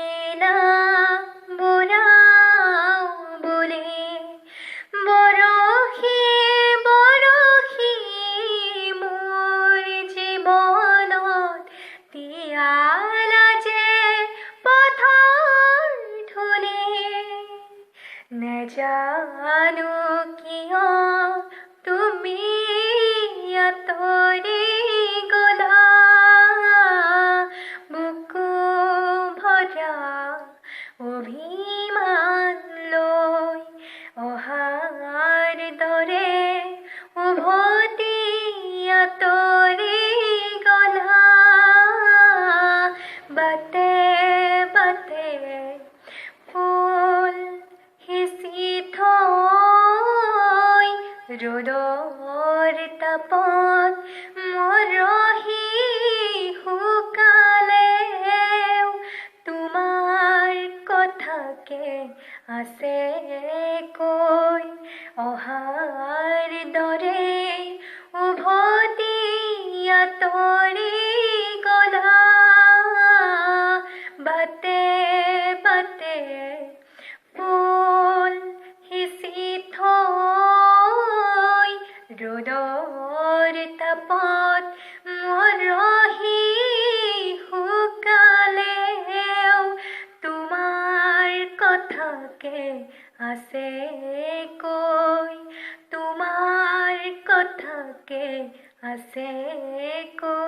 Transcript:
দিলা বুঢ়াও বুলি বৰশী বৰশী মোৰ জীৱনত তিয়ালা যে পথৰ ধূলি নেজানো কিয় তুমি আঁতৰি গলা বুকু ভৰা অভিমান লৈ অহাৰ দৰে উভতি আঁতৰি গলা বাটে বাটে ফুল সিঁচি থৈ ৰ'দৰ তাপত মৰহি শুকালেও তোমাৰ কথাকে আছে কৈ অহাৰ দৰে উভতি আঁতৰি গলা বাটে বাটে ফুল সিঁচি থৈ ৰ'দৰ তাপত মৰহি শুকালেও তোমাৰ কথাকে আছে কৈ তোমাৰ কথাকে আছে কৈ